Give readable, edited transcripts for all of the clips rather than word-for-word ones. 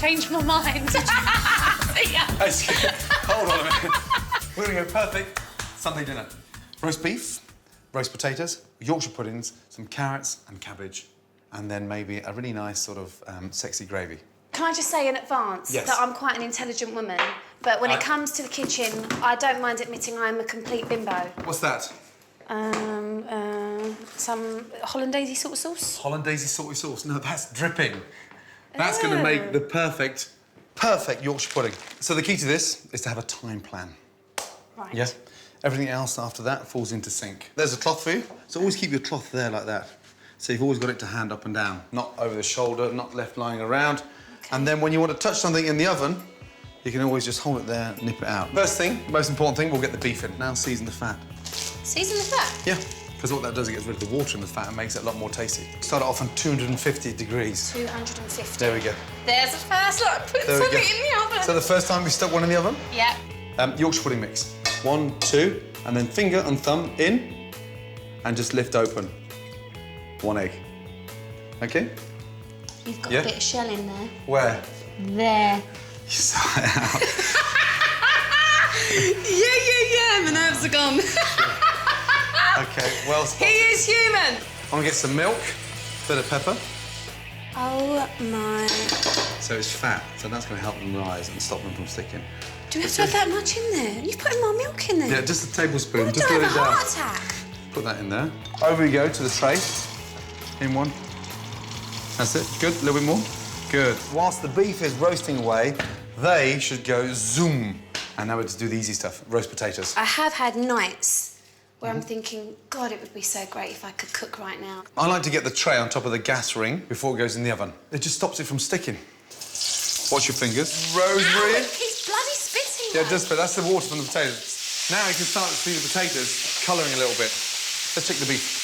changed my mind. See ya. Hold on a minute. We're gonna go perfect Sunday dinner. Roast beef, roast potatoes, Yorkshire puddings, some carrots and cabbage, and then maybe a really nice sort of sexy gravy. Can I just say in advance that I'm quite an intelligent woman, but when it comes to the kitchen, I don't mind admitting I'm a complete bimbo. What's that? Some hollandaise sort of sauce. Hollandaise salty sauce. No, that's dripping. That's going to make the perfect Yorkshire pudding. So the key to this is to have a time plan. Right. Yeah. Everything else after that falls into sync. There's a cloth for you, so always keep your cloth there like that. So you've always got it to hand up and down, not over the shoulder, not left lying around. Okay. And then when you want to touch something in the oven, you can always just hold it there, nip it out. First thing, most important thing, we'll get the beef in. Now season the fat. Season the fat? Yeah, because what that does, it gets rid of the water in the fat and makes it a lot more tasty. Start it off on 250 degrees. 250. There we go. There's the first lot. Put something in the oven. So the first time we stuck one in the oven? Yeah. Yorkshire pudding mix. 1, 2, and then finger and thumb in, and just lift open. 1 egg. Okay? You've got a bit of shell in there. Where? There. You saw it out. Yeah, my nerves are gone. Okay, well spotted. He is human. I'm gonna get some milk, bit of pepper. Oh my. So it's fat, so that's gonna help them rise and stop them from sticking. Do we have to have that much in there? You've put more milk in there. Yeah, just a tablespoon. Just let have it a down. heart attack. Put that in there. Over you go to the tray. In one. That's it. Good. A little bit more. Good. Whilst the beef is roasting away, they should go zoom. And now we're to do the easy stuff. Roast potatoes. I have had nights where I'm thinking, God, it would be so great if I could cook right now. I like to get the tray on top of the gas ring before it goes in the oven. It just stops it from sticking. Watch your fingers. Rosemary. Ow, he's bloody spitting. Yeah, just, but that's the water from the potatoes. Now you can start to see the potatoes colouring a little bit. Let's check the beef.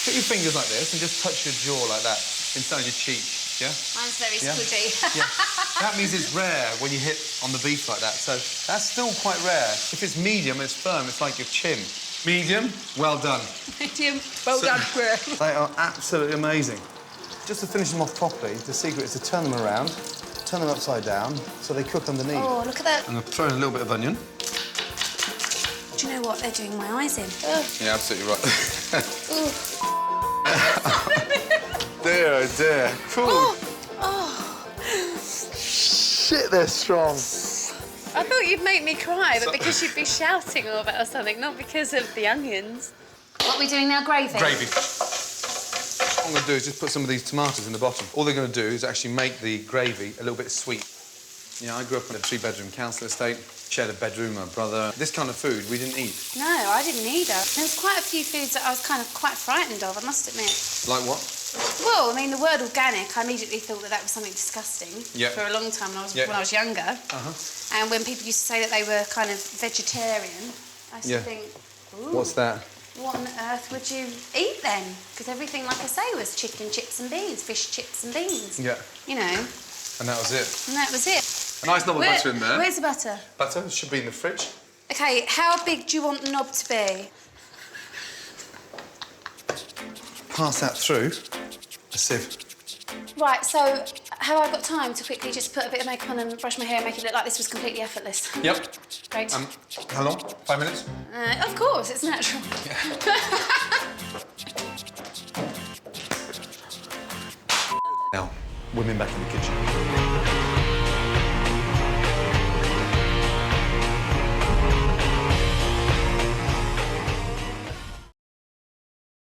Put your fingers like this and just touch your jaw like that, inside your cheek, yeah? Mine's very squidgy. Yeah. That means it's rare when you hit on the beef like that, so that's still quite rare. If it's medium, it's firm, it's like your chin. Medium, well done. Medium, well done, square. They are absolutely amazing. Just to finish them off properly, the secret is to turn them around, turn them upside down, so they cook underneath. Oh, look at that. I'm going to throw in a little bit of onion. Do you know what? They're doing my eyes in. Yeah, absolutely right. Dear, oh dear. Oh. Shit, they're strong. I thought you'd make me cry, but because you'd be shouting all about or something, not because of the onions. What are we doing now, gravy? Gravy. What I'm going to do is just put some of these tomatoes in the bottom. All they're going to do is actually make the gravy a little bit sweet. You know, I grew up in a 3-bedroom council estate, shared a bedroom with my brother. This kind of food we didn't eat. No, I didn't either. There was quite a few foods that I was kind of quite frightened of, I must admit. Like what? Well, I mean, the word organic, I immediately thought that was something disgusting for a long time when I was younger. And when people used to say that they were kind of vegetarian, I used to think, ooh. What's that? What on earth would you eat then? Because everything, like I say, was chicken, chips and beans, fish, chips and beans. Yeah. You know. And that was it. And that was it. A nice knob of butter in there. Where's the butter? Butter should be in the fridge. OK, how big do you want the knob to be? Pass that through a sieve. Right, so have I got time to quickly just put a bit of makeup on and brush my hair and make it look like this was completely effortless? Yep. Great. How long? 5 minutes? Of course, it's natural. Now, women back in the kitchen.